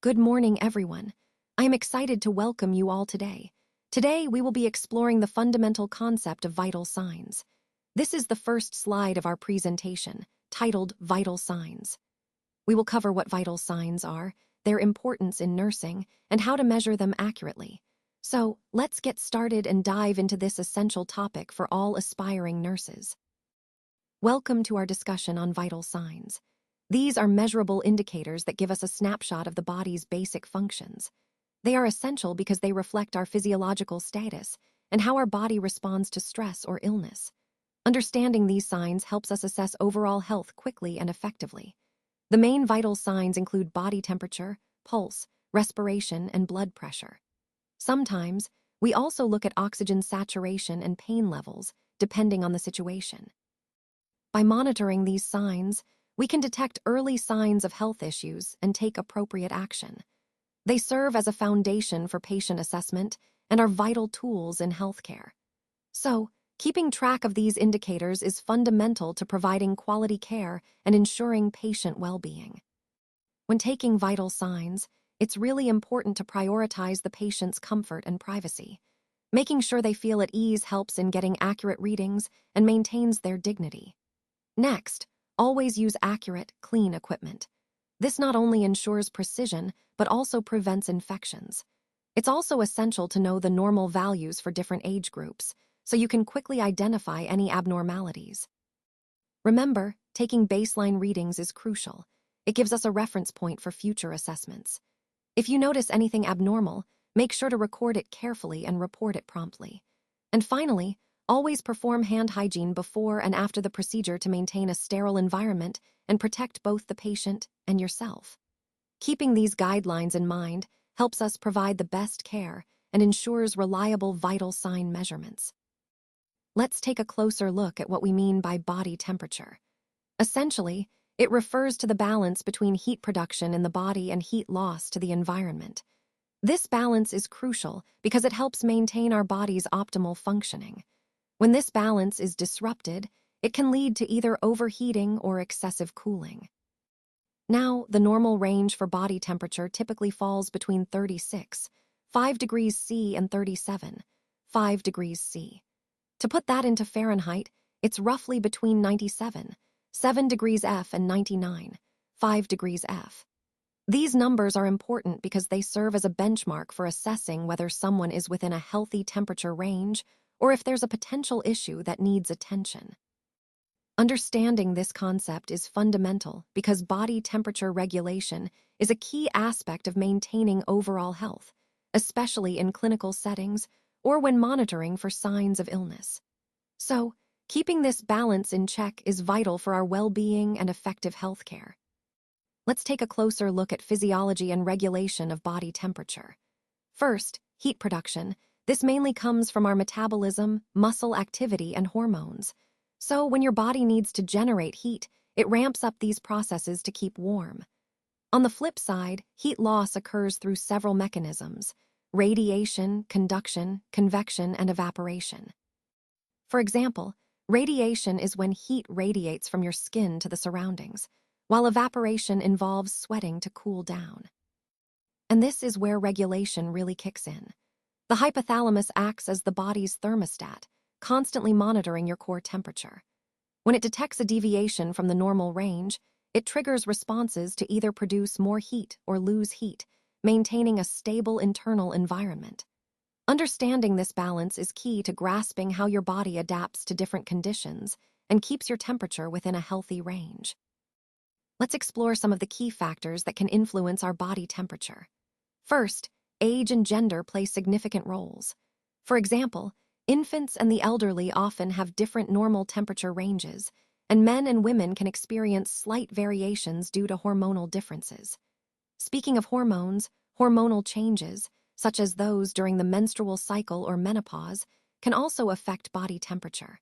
Good morning, everyone. I am excited to welcome you all today. Today, we will be exploring the fundamental concept of vital signs. This is the first slide of our presentation, titled Vital Signs. We will cover what vital signs are, their importance in nursing, and how to measure them accurately. So, let's get started and dive into this essential topic for all aspiring nurses. Welcome to our discussion on vital signs. These are measurable indicators that give us a snapshot of the body's basic functions. They are essential because they reflect our physiological status and how our body responds to stress or illness. Understanding these signs helps us assess overall health quickly and effectively. The main vital signs include body temperature, pulse, respiration, and blood pressure. Sometimes, we also look at oxygen saturation and pain levels, depending on the situation. By monitoring these signs, we can detect early signs of health issues and take appropriate action. They serve as a foundation for patient assessment and are vital tools in healthcare. So, keeping track of these indicators is fundamental to providing quality care and ensuring patient well-being. When taking vital signs, it's really important to prioritize the patient's comfort and privacy. Making sure they feel at ease helps in getting accurate readings and maintains their dignity. Next, always use accurate, clean equipment. This not only ensures precision, but also prevents infections. It's also essential to know the normal values for different age groups, so you can quickly identify any abnormalities. Remember, taking baseline readings is crucial. It gives us a reference point for future assessments. If you notice anything abnormal, make sure to record it carefully and report it promptly. And finally, always perform hand hygiene before and after the procedure to maintain a sterile environment and protect both the patient and yourself. Keeping these guidelines in mind helps us provide the best care and ensures reliable vital sign measurements. Let's take a closer look at what we mean by body temperature. Essentially, it refers to the balance between heat production in the body and heat loss to the environment. This balance is crucial because it helps maintain our body's optimal functioning. When this balance is disrupted, it can lead to either overheating or excessive cooling. Now, the normal range for body temperature typically falls between 36.5 degrees C and 37.5 degrees C. To put that into Fahrenheit, it's roughly between 97.7 degrees F and 99.5 degrees F. These numbers are important because they serve as a benchmark for assessing whether someone is within a healthy temperature range or if there's a potential issue that needs attention. Understanding this concept is fundamental because body temperature regulation is a key aspect of maintaining overall health, especially in clinical settings or when monitoring for signs of illness. So, keeping this balance in check is vital for our well-being and effective healthcare. Let's take a closer look at physiology and regulation of body temperature. First, heat production. This mainly comes from our metabolism, muscle activity, and hormones. So when your body needs to generate heat, it ramps up these processes to keep warm. On the flip side, heat loss occurs through several mechanisms: radiation, conduction, convection, and evaporation. For example, radiation is when heat radiates from your skin to the surroundings, while evaporation involves sweating to cool down. And this is where regulation really kicks in. The hypothalamus acts as the body's thermostat, constantly monitoring your core temperature. When it detects a deviation from the normal range, it triggers responses to either produce more heat or lose heat, maintaining a stable internal environment. Understanding this balance is key to grasping how your body adapts to different conditions and keeps your temperature within a healthy range. Let's explore some of the key factors that can influence our body temperature. First, age and gender play significant roles. For example, infants and the elderly often have different normal temperature ranges, and men and women can experience slight variations due to hormonal differences. Speaking of hormones, hormonal changes, such as those during the menstrual cycle or menopause, can also affect body temperature.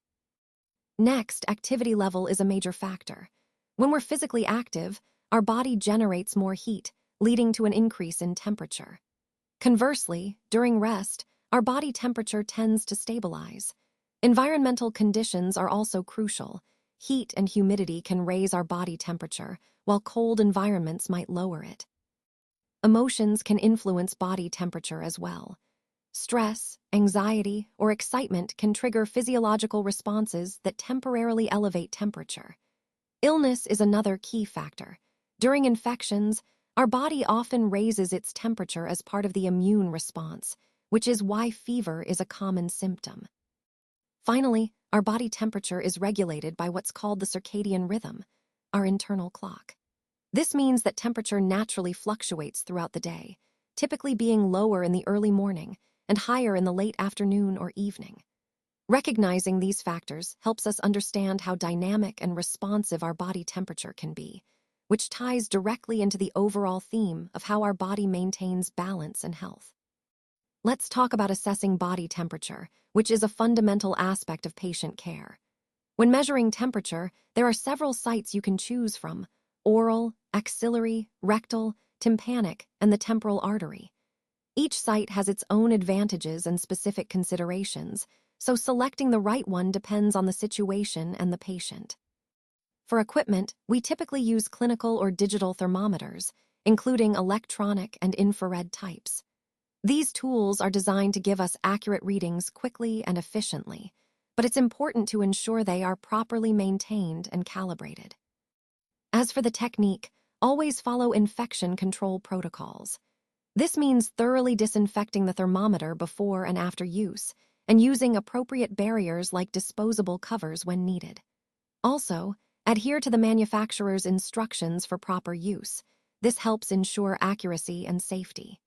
Next, activity level is a major factor. When we're physically active, our body generates more heat, leading to an increase in temperature. Conversely, during rest, our body temperature tends to stabilize. Environmental conditions are also crucial. Heat and humidity can raise our body temperature, while cold environments might lower it. emotions can influence body temperature as well. Stress, anxiety, or excitement can trigger physiological responses that temporarily elevate temperature. Illness is another key factor. During infections, our body often raises its temperature as part of the immune response, which is why fever is a common symptom. Finally, our body temperature is regulated by what's called the circadian rhythm, our internal clock. This means that temperature naturally fluctuates throughout the day, typically being lower in the early morning and higher in the late afternoon or evening. Recognizing these factors helps us understand how dynamic and responsive our body temperature can be, which ties directly into the overall theme of how our body maintains balance and health. Let's talk about assessing body temperature, which is a fundamental aspect of patient care. When measuring temperature, there are several sites you can choose from: oral, axillary, rectal, tympanic, and the temporal artery. Each site has its own advantages and specific considerations, so selecting the right one depends on the situation and the patient. For equipment, we typically use clinical or digital thermometers, including electronic and infrared types. These tools are designed to give us accurate readings quickly and efficiently, but it's important to ensure they are properly maintained and calibrated. As for the technique, always follow infection control protocols. This means thoroughly disinfecting the thermometer before and after use, and using appropriate barriers like disposable covers when needed. Also, adhere to the manufacturer's instructions for proper use. This helps ensure accuracy and safety.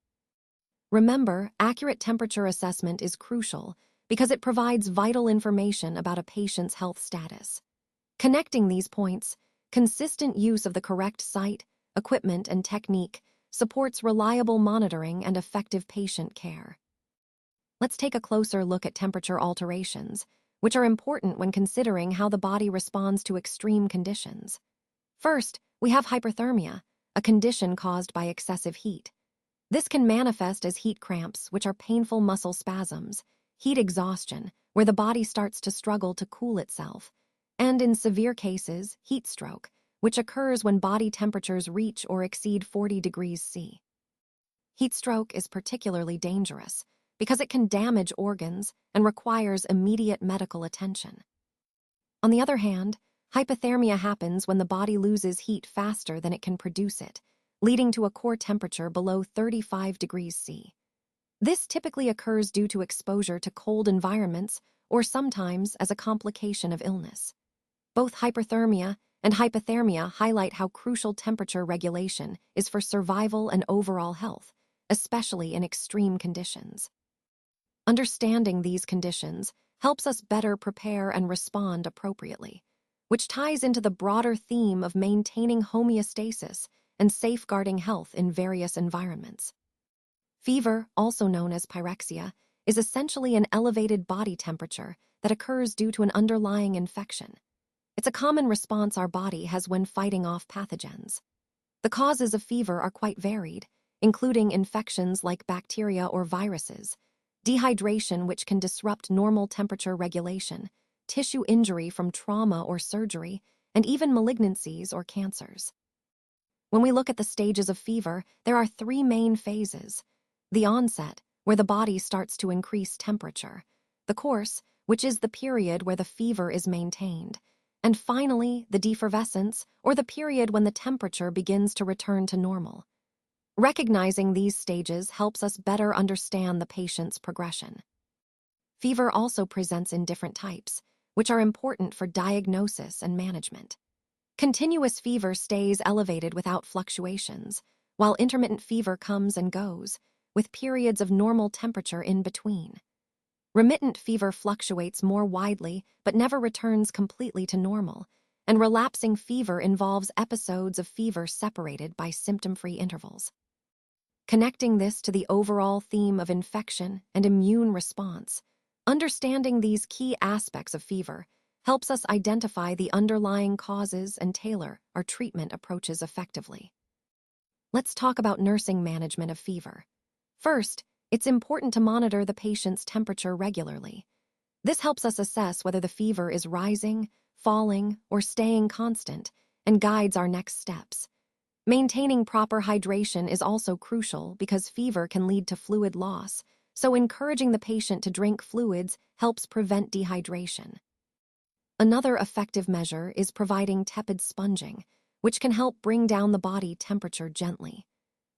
Remember, accurate temperature assessment is crucial because it provides vital information about a patient's health status. Connecting these points, consistent use of the correct site, equipment, and technique supports reliable monitoring and effective patient care. Let's take a closer look at temperature alterations, which are important when considering how the body responds to extreme conditions. First, we have hyperthermia, a condition caused by excessive heat. This can manifest as heat cramps, which are painful muscle spasms, heat exhaustion, where the body starts to struggle to cool itself, and in severe cases, heat stroke, which occurs when body temperatures reach or exceed 40 degrees C. Heat stroke is particularly dangerous because it can damage organs and requires immediate medical attention. On the other hand, hypothermia happens when the body loses heat faster than it can produce it, leading to a core temperature below 35 degrees C. This typically occurs due to exposure to cold environments or sometimes as a complication of illness. Both hyperthermia and hypothermia highlight how crucial temperature regulation is for survival and overall health, especially in extreme conditions. Understanding these conditions helps us better prepare and respond appropriately, which ties into the broader theme of maintaining homeostasis and safeguarding health in various environments. Fever, also known as pyrexia, is essentially an elevated body temperature that occurs due to an underlying infection. It's a common response our body has when fighting off pathogens. The causes of fever are quite varied, including infections like bacteria or viruses, dehydration which can disrupt normal temperature regulation, tissue injury from trauma or surgery, and even malignancies or cancers. When we look at the stages of fever, there are three main phases: the onset, where the body starts to increase temperature; the course, which is the period where the fever is maintained; and finally, the defervescence, or the period when the temperature begins to return to normal. Recognizing these stages helps us better understand the patient's progression. Fever also presents in different types, which are important for diagnosis and management. Continuous fever stays elevated without fluctuations, while intermittent fever comes and goes, with periods of normal temperature in between. Remittent fever fluctuates more widely but never returns completely to normal, and relapsing fever involves episodes of fever separated by symptom-free intervals. Connecting this to the overall theme of infection and immune response, understanding these key aspects of fever helps us identify the underlying causes and tailor our treatment approaches effectively. Let's talk about nursing management of fever. First, it's important to monitor the patient's temperature regularly. This helps us assess whether the fever is rising, falling, or staying constant, and guides our next steps. Maintaining proper hydration is also crucial because fever can lead to fluid loss, so encouraging the patient to drink fluids helps prevent dehydration. Another effective measure is providing tepid sponging, which can help bring down the body temperature gently.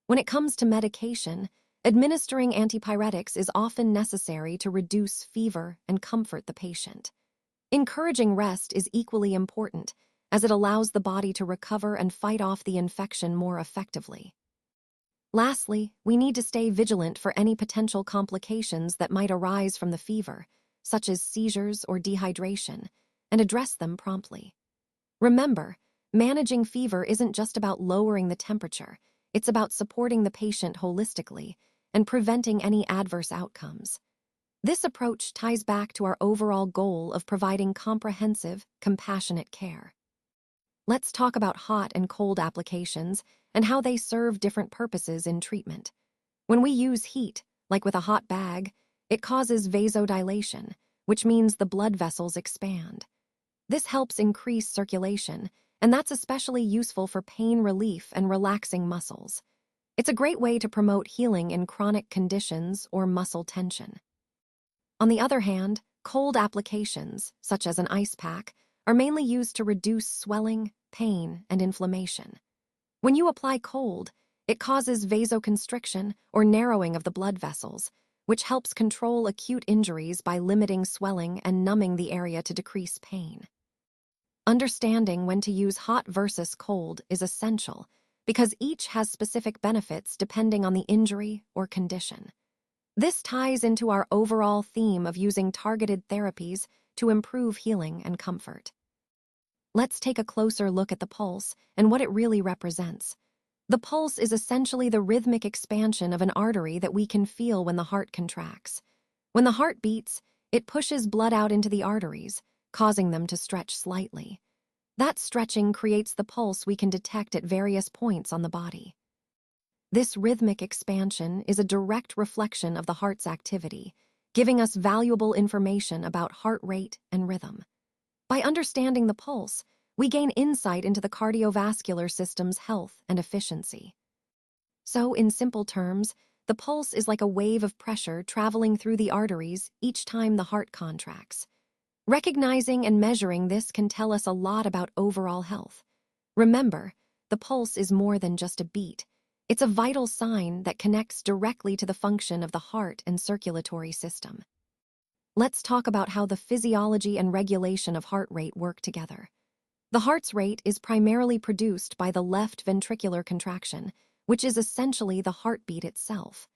When it comes to medication, administering antipyretics is often necessary to reduce fever and comfort the patient. Encouraging rest is equally important, as it allows the body to recover and fight off the infection more effectively. Lastly, we need to stay vigilant for any potential complications that might arise from the fever, such as seizures or dehydration, and address them promptly. Remember, managing fever isn't just about lowering the temperature, it's about supporting the patient holistically and preventing any adverse outcomes. This approach ties back to our overall goal of providing comprehensive, compassionate care. Let's talk about hot and cold applications and how they serve different purposes in treatment. When we use heat, like with a hot bag, it causes vasodilation, which means the blood vessels expand. This helps increase circulation, and that's especially useful for pain relief and relaxing muscles. It's a great way to promote healing in chronic conditions or muscle tension. On the other hand, cold applications, such as an ice pack, are mainly used to reduce swelling, pain, and inflammation. When you apply cold, it causes vasoconstriction or narrowing of the blood vessels, which helps control acute injuries by limiting swelling and numbing the area to decrease pain. Understanding when to use hot versus cold is essential because each has specific benefits depending on the injury or condition. This ties into our overall theme of using targeted therapies to improve healing and comfort. Let's take a closer look at the pulse and what it really represents. The pulse is essentially the rhythmic expansion of an artery that we can feel when the heart contracts. When the heart beats, it pushes blood out into the arteries, causing them to stretch slightly. That stretching creates the pulse we can detect at various points on the body. This rhythmic expansion is a direct reflection of the heart's activity, giving us valuable information about heart rate and rhythm. By understanding the pulse, we gain insight into the cardiovascular system's health and efficiency. So, in simple terms, the pulse is like a wave of pressure traveling through the arteries each time the heart contracts. Recognizing and measuring this can tell us a lot about overall health. Remember, the pulse is more than just a beat. It's a vital sign that connects directly to the function of the heart and circulatory system. Let's talk about how the physiology and regulation of heart rate work together. The heart's rate is primarily produced by the left ventricular contraction, which is essentially the heartbeat itself.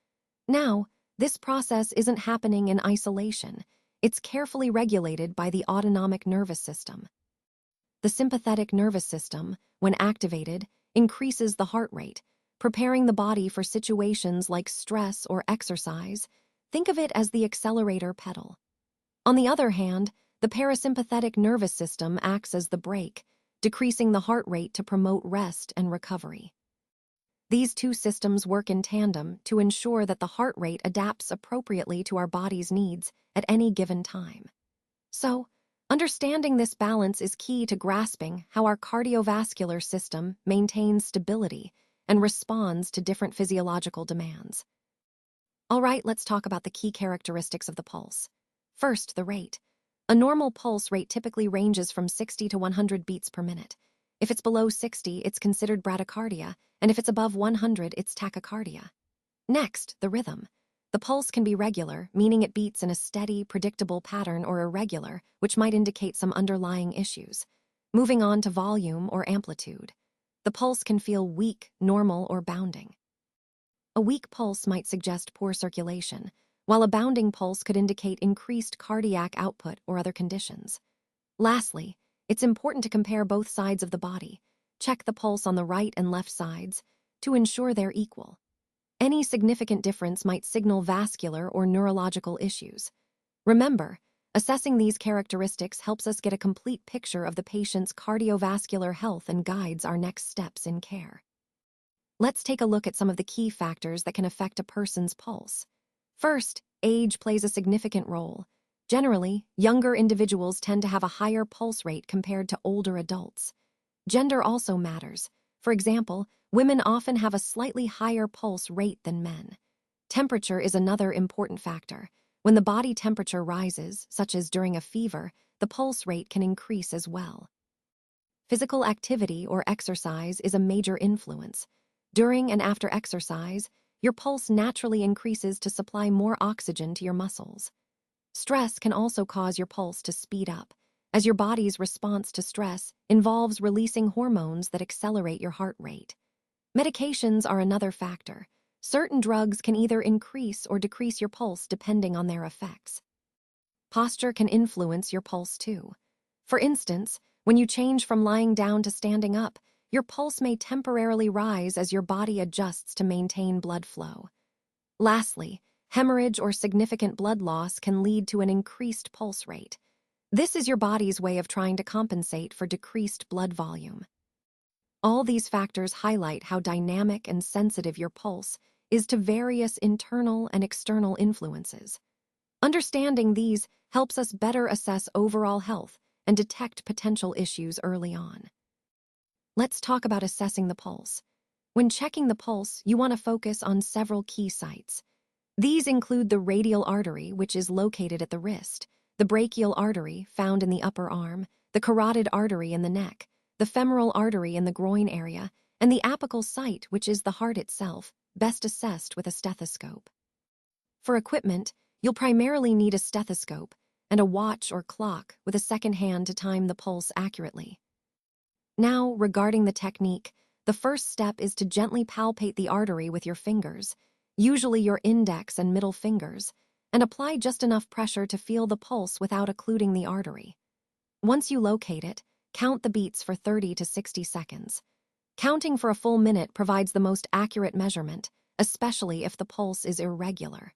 Now, this process isn't happening in isolation. It's carefully regulated by the autonomic nervous system. The sympathetic nervous system, when activated, increases the heart rate, preparing the body for situations like stress or exercise. Think of it as the accelerator pedal. On the other hand, the parasympathetic nervous system acts as the brake, decreasing the heart rate to promote rest and recovery. These two systems work in tandem to ensure that the heart rate adapts appropriately to our body's needs at any given time. So, understanding this balance is key to grasping how our cardiovascular system maintains stability and responds to different physiological demands. All right, let's talk about the key characteristics of the pulse. First, the rate. A normal pulse rate typically ranges from 60 to 100 beats per minute. If it's below 60, it's considered bradycardia, and if it's above 100, it's tachycardia. Next, the rhythm. The pulse can be regular, meaning it beats in a steady, predictable pattern, or irregular, which might indicate some underlying issues. Moving on to volume or amplitude. The pulse can feel weak, normal, or bounding. A weak pulse might suggest poor circulation, while a bounding pulse could indicate increased cardiac output or other conditions. Lastly, it's important to compare both sides of the body. Check the pulse on the right and left sides to ensure they're equal. Any significant difference might signal vascular or neurological issues. Remember, assessing these characteristics helps us get a complete picture of the patient's cardiovascular health and guides our next steps in care. Let's take a look at some of the key factors that can affect a person's pulse. First, age plays a significant role. Generally, younger individuals tend to have a higher pulse rate compared to older adults. Gender also matters. For example, women often have a slightly higher pulse rate than men. Temperature is another important factor. When the body temperature rises, such as during a fever, the pulse rate can increase as well. Physical activity or exercise is a major influence. During and after exercise, your pulse naturally increases to supply more oxygen to your muscles. Stress can also cause your pulse to speed up, as your body's response to stress involves releasing hormones that accelerate your heart rate. Medications are another factor. Certain drugs can either increase or decrease your pulse depending on their effects. Posture can influence your pulse too. For instance, when you change from lying down to standing up, your pulse may temporarily rise as your body adjusts to maintain blood flow. Lastly, hemorrhage or significant blood loss can lead to an increased pulse rate. This is your body's way of trying to compensate for decreased blood volume. All these factors highlight how dynamic and sensitive your pulse is to various internal and external influences. Understanding these helps us better assess overall health and detect potential issues early on. Let's talk about assessing the pulse. When checking the pulse, you want to focus on several key sites. These include the radial artery, which is located at the wrist, the brachial artery, found in the upper arm, the carotid artery in the neck, the femoral artery in the groin area, and the apical site, which is the heart itself, best assessed with a stethoscope. For equipment, you'll primarily need a stethoscope and a watch or clock with a second hand to time the pulse accurately. Now, regarding the technique, the first step is to gently palpate the artery with your fingers, usually your index and middle fingers, and apply just enough pressure to feel the pulse without occluding the artery. Once you locate it, count the beats for 30 to 60 seconds. Counting for a full minute provides the most accurate measurement, especially if the pulse is irregular.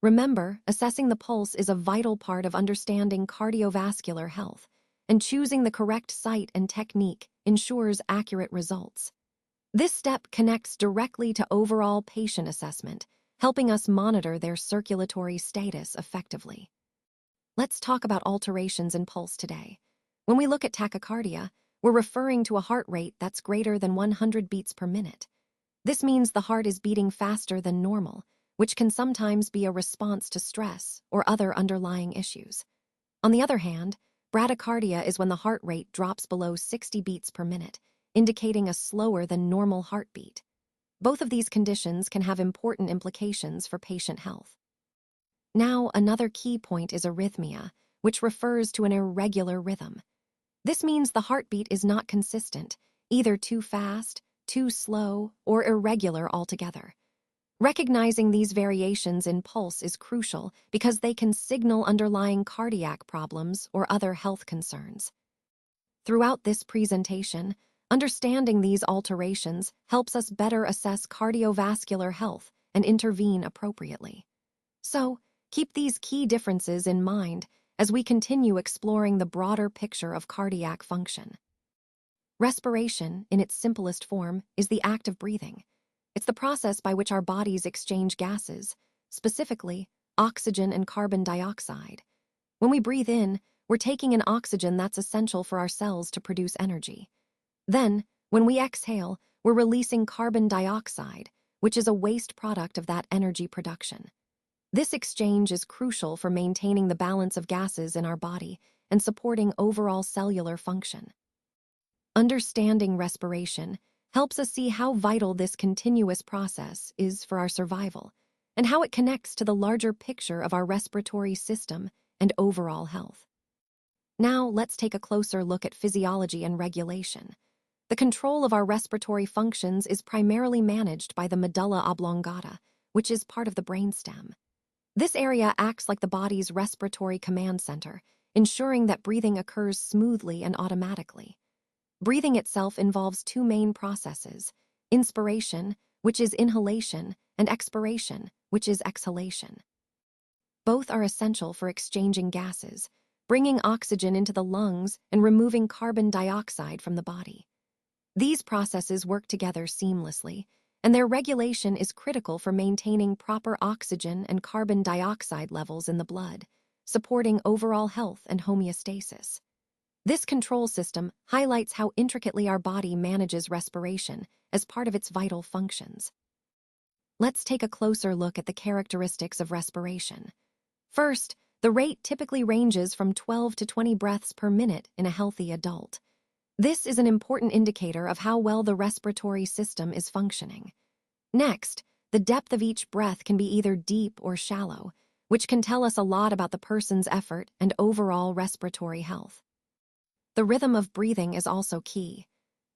Remember, assessing the pulse is a vital part of understanding cardiovascular health, and choosing the correct site and technique ensures accurate results. This step connects directly to overall patient assessment, helping us monitor their circulatory status effectively. Let's talk about alterations in pulse today. When we look at tachycardia, we're referring to a heart rate that's greater than 100 beats per minute. This means the heart is beating faster than normal, which can sometimes be a response to stress or other underlying issues. On the other hand, bradycardia is when the heart rate drops below 60 beats per minute, indicating a slower than normal heartbeat. Both of these conditions can have important implications for patient health. Now, another key point is arrhythmia, which refers to an irregular rhythm. This means the heartbeat is not consistent, either too fast, too slow, or irregular altogether. Recognizing these variations in pulse is crucial because they can signal underlying cardiac problems or other health concerns. Throughout this presentation, understanding these alterations helps us better assess cardiovascular health and intervene appropriately. So, keep these key differences in mind as we continue exploring the broader picture of cardiac function. Respiration, in its simplest form, is the act of breathing. It's the process by which our bodies exchange gases, specifically oxygen and carbon dioxide. When we breathe in, we're taking in oxygen that's essential for our cells to produce energy. Then, when we exhale, we're releasing carbon dioxide, which is a waste product of that energy production. This exchange is crucial for maintaining the balance of gases in our body and supporting overall cellular function. Understanding respiration helps us see how vital this continuous process is for our survival and how it connects to the larger picture of our respiratory system and overall health. Now, let's take a closer look at physiology and regulation. The control of our respiratory functions is primarily managed by the medulla oblongata, which is part of the brainstem. This area acts like the body's respiratory command center, ensuring that breathing occurs smoothly and automatically. Breathing itself involves two main processes: inspiration, which is inhalation, and expiration, which is exhalation. Both are essential for exchanging gases, bringing oxygen into the lungs and removing carbon dioxide from the body. These processes work together seamlessly, and their regulation is critical for maintaining proper oxygen and carbon dioxide levels in the blood, supporting overall health and homeostasis. This control system highlights how intricately our body manages respiration as part of its vital functions. Let's take a closer look at the characteristics of respiration. First, the rate typically ranges from 12 to 20 breaths per minute in a healthy adult. This is an important indicator of how well the respiratory system is functioning. Next, the depth of each breath can be either deep or shallow, which can tell us a lot about the person's effort and overall respiratory health. The rhythm of breathing is also key.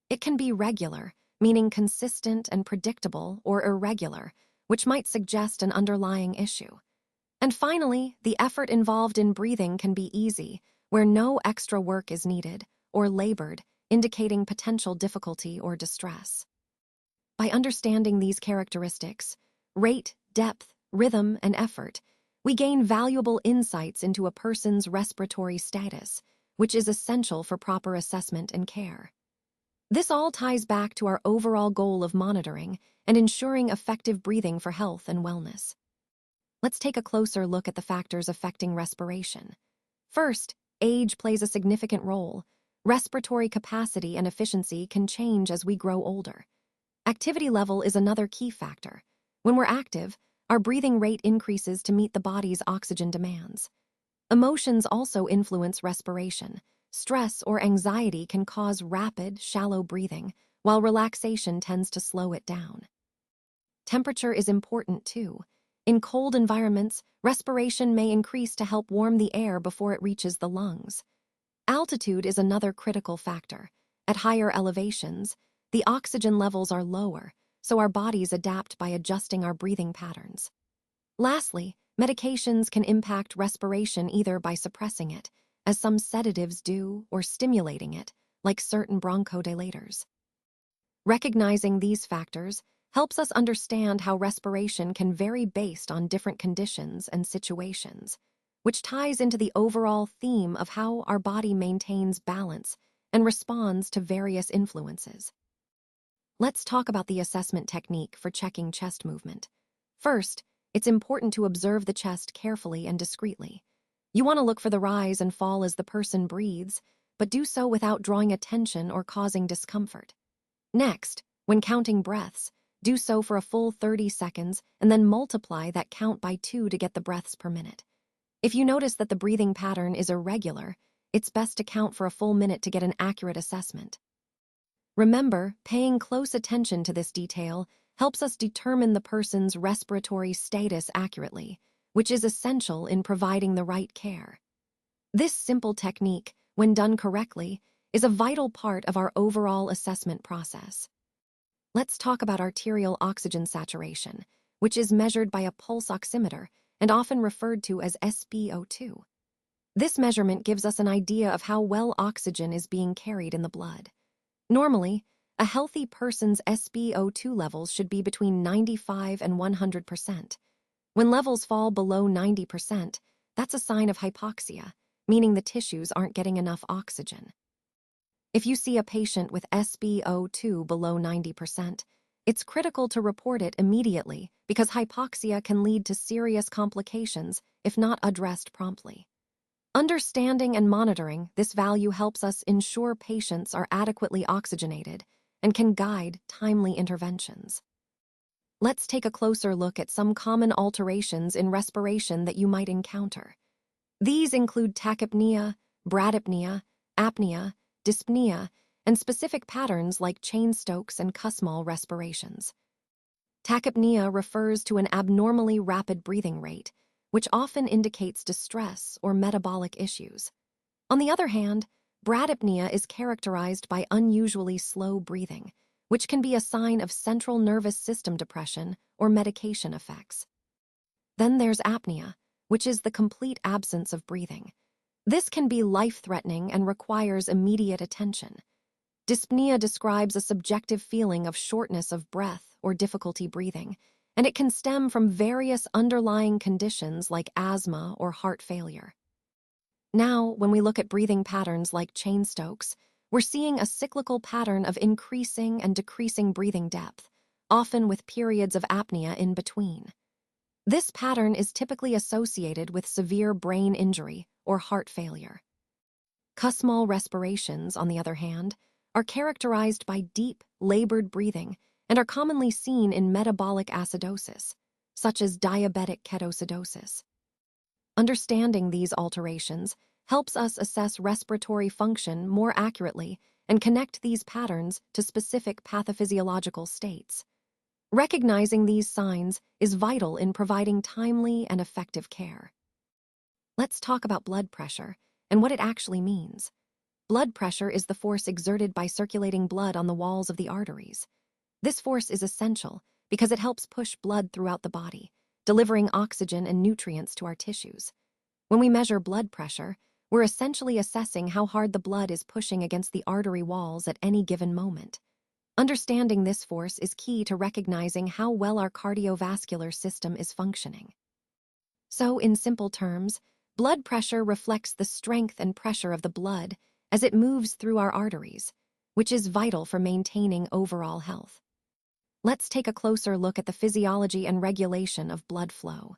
It can be regular, meaning consistent and predictable, or irregular, which might suggest an underlying issue. And finally, the effort involved in breathing can be easy, where no extra work is needed, or labored, indicating potential difficulty or distress. By understanding these characteristics, rate, depth, rhythm, and effort, we gain valuable insights into a person's respiratory status, which is essential for proper assessment and care. This all ties back to our overall goal of monitoring and ensuring effective breathing for health and wellness. Let's take a closer look at the factors affecting respiration. First, age plays a significant role. Respiratory capacity and efficiency can change as we grow older. Activity level is another key factor. When we're active, our breathing rate increases to meet the body's oxygen demands. Emotions also influence respiration. Stress or anxiety can cause rapid, shallow breathing, while relaxation tends to slow it down. Temperature is important too. In cold environments, respiration may increase to help warm the air before it reaches the lungs. Altitude is another critical factor. At higher elevations, the oxygen levels are lower, so our bodies adapt by adjusting our breathing patterns. Lastly, medications can impact respiration either by suppressing it, as some sedatives do, or stimulating it, like certain bronchodilators. Recognizing these factors helps us understand how respiration can vary based on different conditions and situations, which ties into the overall theme of how our body maintains balance and responds to various influences. Let's talk about the assessment technique for checking chest movement. First, it's important to observe the chest carefully and discreetly. You want to look for the rise and fall as the person breathes, but do so without drawing attention or causing discomfort. Next, when counting breaths, do so for a full 30 seconds and then multiply that count by 2 to get the breaths per minute. If you notice that the breathing pattern is irregular, it's best to count for a full minute to get an accurate assessment. Remember, paying close attention to this detail helps us determine the person's respiratory status accurately, which is essential in providing the right care. This simple technique, when done correctly, is a vital part of our overall assessment process. Let's talk about arterial oxygen saturation, which is measured by a pulse oximeter and often referred to as SpO2. This measurement gives us an idea of how well oxygen is being carried in the blood. Normally, a healthy person's SpO2 levels should be between 95 and 100%. When levels fall below 90%, that's a sign of hypoxia, meaning the tissues aren't getting enough oxygen. If you see a patient with SpO2 below 90%, it's critical to report it immediately because hypoxia can lead to serious complications if not addressed promptly. Understanding and monitoring this value helps us ensure patients are adequately oxygenated and can guide timely interventions. Let's take a closer look at some common alterations in respiration that you might encounter. These include tachypnea, bradypnea, apnea, dyspnea, and specific patterns like Cheyne-Stokes and Kussmaul respirations. Tachypnea refers to an abnormally rapid breathing rate, which often indicates distress or metabolic issues. On the other hand, bradypnea is characterized by unusually slow breathing, which can be a sign of central nervous system depression or medication effects. Then there's apnea, which is the complete absence of breathing. This can be life-threatening and requires immediate attention. Dyspnea describes a subjective feeling of shortness of breath or difficulty breathing, and it can stem from various underlying conditions like asthma or heart failure. Now, when we look at breathing patterns like Cheyne-Stokes, we're seeing a cyclical pattern of increasing and decreasing breathing depth, often with periods of apnea in between. This pattern is typically associated with severe brain injury or heart failure. Small respirations, on the other hand, are characterized by deep, labored breathing and are commonly seen in metabolic acidosis, such as diabetic ketoacidosis. Understanding these alterations helps us assess respiratory function more accurately and connect these patterns to specific pathophysiological states. Recognizing these signs is vital in providing timely and effective care. Let's talk about blood pressure and what it actually means. Blood pressure is the force exerted by circulating blood on the walls of the arteries. This force is essential because it helps push blood throughout the body, delivering oxygen and nutrients to our tissues. When we measure blood pressure, we're essentially assessing how hard the blood is pushing against the artery walls at any given moment. Understanding this force is key to recognizing how well our cardiovascular system is functioning. So, in simple terms, blood pressure reflects the strength and pressure of the blood as it moves through our arteries, which is vital for maintaining overall health. Let's take a closer look at the physiology and regulation of blood flow.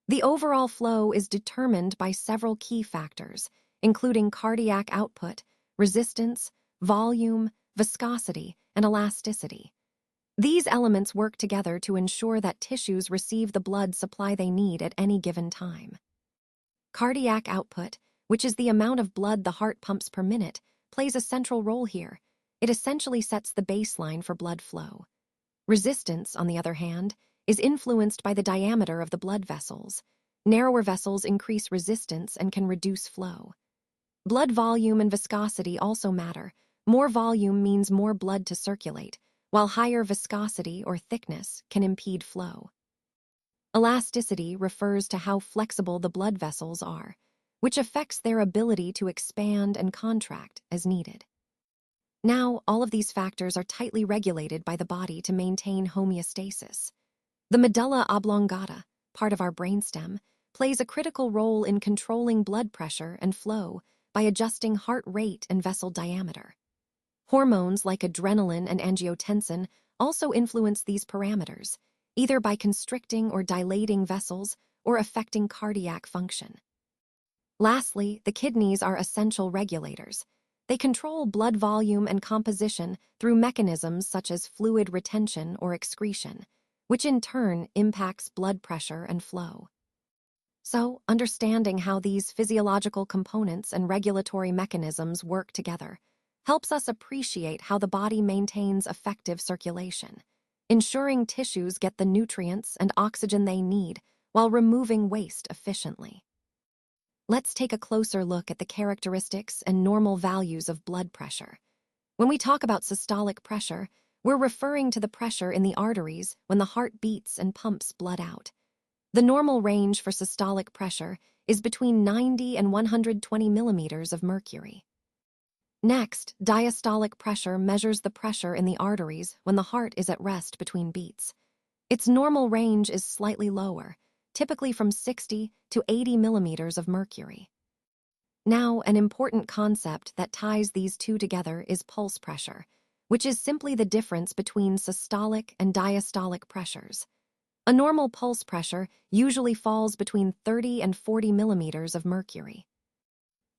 The overall flow is determined by several key factors, including cardiac output, resistance, volume, viscosity, and elasticity. These elements work together to ensure that tissues receive the blood supply they need at any given time. Cardiac output, which is the amount of blood the heart pumps per minute, plays a central role here. It essentially sets the baseline for blood flow. Resistance, on the other hand, is influenced by the diameter of the blood vessels. Narrower vessels increase resistance and can reduce flow. Blood volume and viscosity also matter. More volume means more blood to circulate, while higher viscosity or thickness can impede flow. Elasticity refers to how flexible the blood vessels are, which affects their ability to expand and contract as needed. Now, all of these factors are tightly regulated by the body to maintain homeostasis. The medulla oblongata, part of our brainstem, plays a critical role in controlling blood pressure and flow by adjusting heart rate and vessel diameter. Hormones like adrenaline and angiotensin also influence these parameters, either by constricting or dilating vessels or affecting cardiac function. Lastly, the kidneys are essential regulators. They control blood volume and composition through mechanisms such as fluid retention or excretion, which in turn impacts blood pressure and flow. So, understanding how these physiological components and regulatory mechanisms work together helps us appreciate how the body maintains effective circulation, ensuring tissues get the nutrients and oxygen they need while removing waste efficiently. Let's take a closer look at the characteristics and normal values of blood pressure. When we talk about systolic pressure, we're referring to the pressure in the arteries when the heart beats and pumps blood out. The normal range for systolic pressure is between 90 and 120 millimeters of mercury. Next, diastolic pressure measures the pressure in the arteries when the heart is at rest between beats. Its normal range is slightly lower, typically from 60 to 80 millimeters of mercury. Now, an important concept that ties these two together is pulse pressure, which is simply the difference between systolic and diastolic pressures. A normal pulse pressure usually falls between 30 and 40 millimeters of mercury.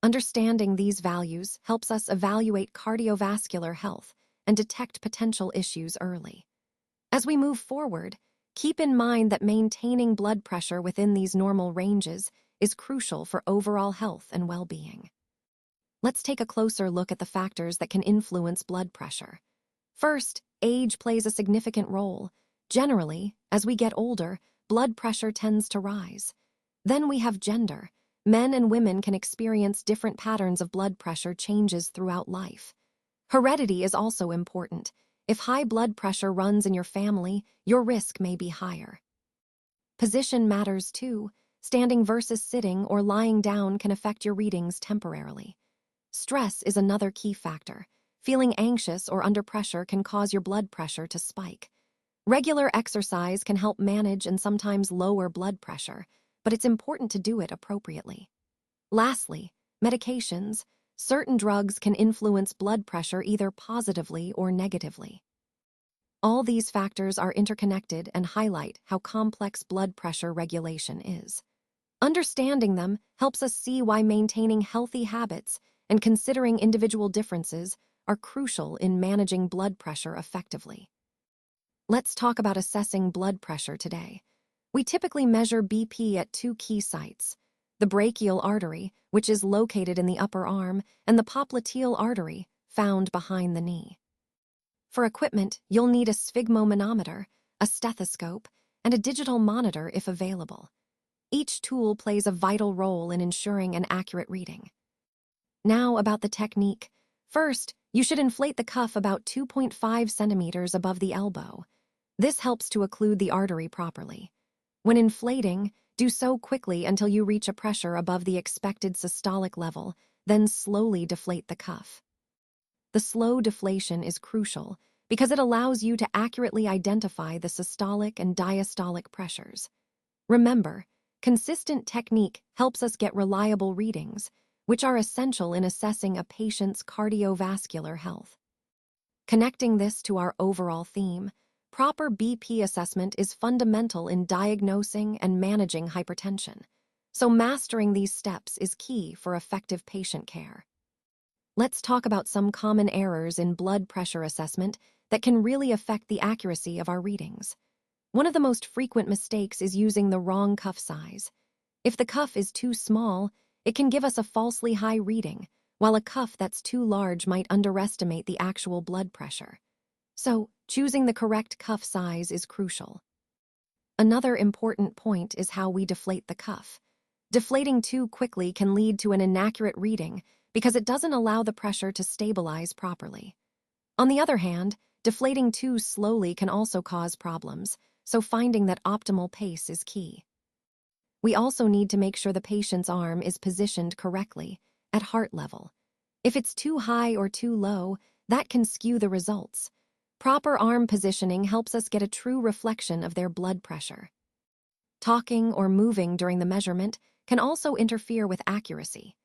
Understanding these values helps us evaluate cardiovascular health and detect potential issues early. As we move forward, keep in mind that maintaining blood pressure within these normal ranges is crucial for overall health and well-being. Let's take a closer look at the factors that can influence blood pressure. First, age plays a significant role. Generally, as we get older, blood pressure tends to rise. Then we have gender. Men and women can experience different patterns of blood pressure changes throughout life. Heredity is also important. If high blood pressure runs in your family, your risk may be higher. Position matters too. Standing versus sitting or lying down can affect your readings temporarily. Stress is another key factor. Feeling anxious or under pressure can cause your blood pressure to spike. Regular exercise can help manage and sometimes lower blood pressure, but it's important to do it appropriately. Lastly, medications. Certain drugs can influence blood pressure either positively or negatively. All these factors are interconnected and highlight how complex blood pressure regulation is. Understanding them helps us see why maintaining healthy habits and considering individual differences are crucial in managing blood pressure effectively. Let's talk about assessing blood pressure today. We typically measure BP at two key sites: the brachial artery, which is located in the upper arm, and the popliteal artery, found behind the knee. For equipment, you'll need a sphygmomanometer, a stethoscope, and a digital monitor if available. Each tool plays a vital role in ensuring an accurate reading. Now about the technique. First, you should inflate the cuff about 2.5 centimeters above the elbow. This helps to occlude the artery properly. When inflating, do so quickly until you reach a pressure above the expected systolic level, then slowly deflate the cuff. The slow deflation is crucial because it allows you to accurately identify the systolic and diastolic pressures. Remember, consistent technique helps us get reliable readings, which are essential in assessing a patient's cardiovascular health. Connecting this to our overall theme, proper BP assessment is fundamental in diagnosing and managing hypertension, so mastering these steps is key for effective patient care. Let's talk about some common errors in blood pressure assessment that can really affect the accuracy of our readings. One of the most frequent mistakes is using the wrong cuff size. If the cuff is too small, it can give us a falsely high reading, while a cuff that's too large might underestimate the actual blood pressure. So, choosing the correct cuff size is crucial. Another important point is how we deflate the cuff. Deflating too quickly can lead to an inaccurate reading because it doesn't allow the pressure to stabilize properly. On the other hand, deflating too slowly can also cause problems, so finding that optimal pace is key. We also need to make sure the patient's arm is positioned correctly, at heart level. If it's too high or too low, that can skew the results. Proper arm positioning helps us get a true reflection of their blood pressure. Talking or moving during the measurement can also interfere with accuracy.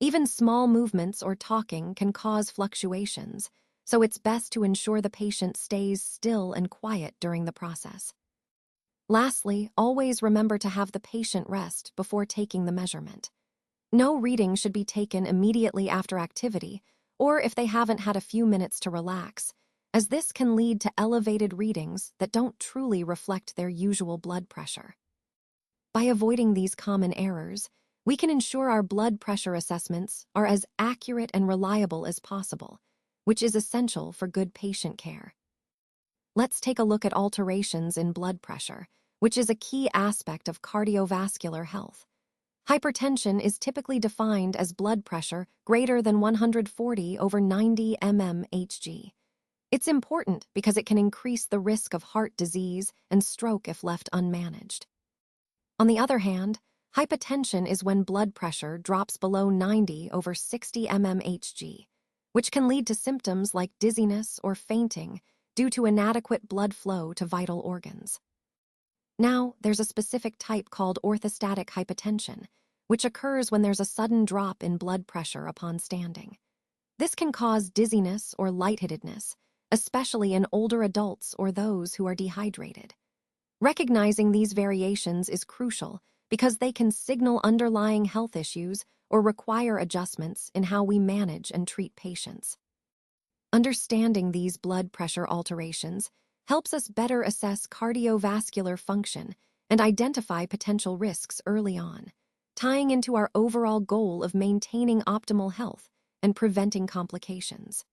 Even small movements or talking can cause fluctuations, so it's best to ensure the patient stays still and quiet during the process. Lastly, always remember to have the patient rest before taking the measurement. No reading should be taken immediately after activity or if they haven't had a few minutes to relax, as this can lead to elevated readings that don't truly reflect their usual blood pressure. By avoiding these common errors, we can ensure our blood pressure assessments are as accurate and reliable as possible, which is essential for good patient care. Let's take a look at alterations in blood pressure, which is a key aspect of cardiovascular health. Hypertension is typically defined as blood pressure greater than 140/90 mmHg. It's important because it can increase the risk of heart disease and stroke if left unmanaged. On the other hand, hypotension is when blood pressure drops below 90/60 mmHg, which can lead to symptoms like dizziness or fainting due to inadequate blood flow to vital organs. Now, there's a specific type called orthostatic hypotension, which occurs when there's a sudden drop in blood pressure upon standing. This can cause dizziness or lightheadedness, especially in older adults or those who are dehydrated. Recognizing these variations is crucial because they can signal underlying health issues or require adjustments in how we manage and treat patients. Understanding these blood pressure alterations helps us better assess cardiovascular function and identify potential risks early on, tying into our overall goal of maintaining optimal health and preventing complications.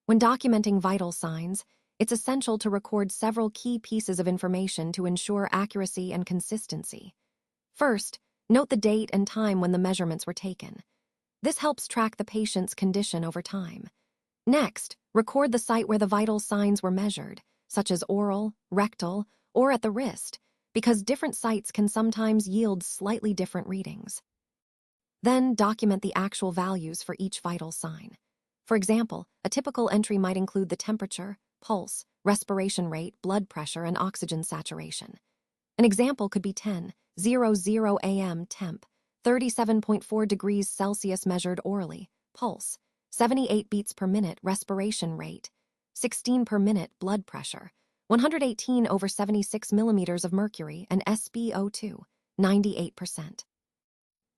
When documenting vital signs, it's essential to record several key pieces of information to ensure accuracy and consistency. First, note the date and time when the measurements were taken. This helps track the patient's condition over time. Next, record the site where the vital signs were measured, such as oral, rectal, or at the wrist, because different sites can sometimes yield slightly different readings. Then document the actual values for each vital sign. For example, a typical entry might include the temperature, pulse, respiration rate, blood pressure, and oxygen saturation. An example could be 10:00 a.m. temp, 37.4 degrees Celsius measured orally, pulse, 78 beats per minute respiration rate, 16 per minute blood pressure, 118/76 millimeters of mercury, and SpO2, 98%.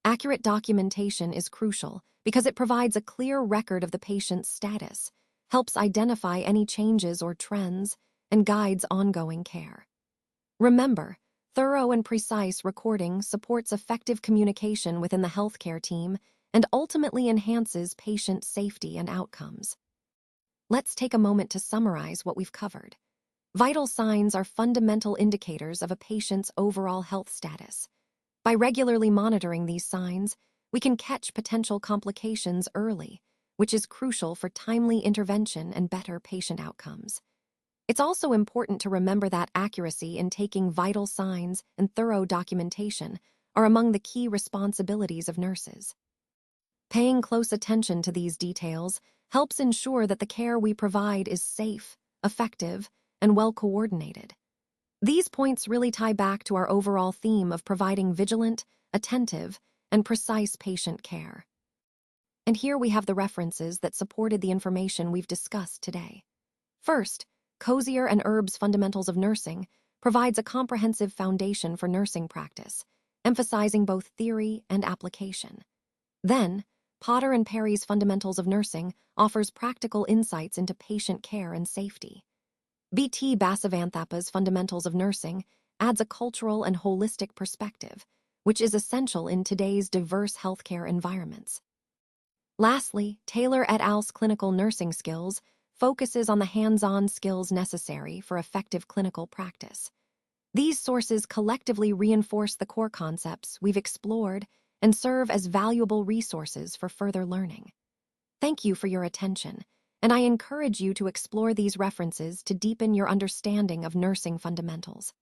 Accurate documentation is crucial because it provides a clear record of the patient's status, helps identify any changes or trends, and guides ongoing care. Remember, thorough and precise recording supports effective communication within the healthcare team and ultimately enhances patient safety and outcomes. Let's take a moment to summarize what we've covered. Vital signs are fundamental indicators of a patient's overall health status. By regularly monitoring these signs, we can catch potential complications early, which is crucial for timely intervention and better patient outcomes. It's also important to remember that accuracy in taking vital signs and thorough documentation are among the key responsibilities of nurses. Paying close attention to these details helps ensure that the care we provide is safe, effective, and well-coordinated. These points really tie back to our overall theme of providing vigilant, attentive, and precise patient care. And here we have the references that supported the information we've discussed today. First, Kozier and Erb's Fundamentals of Nursing provides a comprehensive foundation for nursing practice, emphasizing both theory and application. Then, Potter and Perry's Fundamentals of Nursing offers practical insights into patient care and safety. B.T. Basavanthappa's Fundamentals of Nursing adds a cultural and holistic perspective, which is essential in today's diverse healthcare environments. Lastly, Taylor et al.'s Clinical Nursing Skills focuses on the hands-on skills necessary for effective clinical practice. These sources collectively reinforce the core concepts we've explored and serve as valuable resources for further learning. Thank you for your attention, and I encourage you to explore these references to deepen your understanding of nursing fundamentals.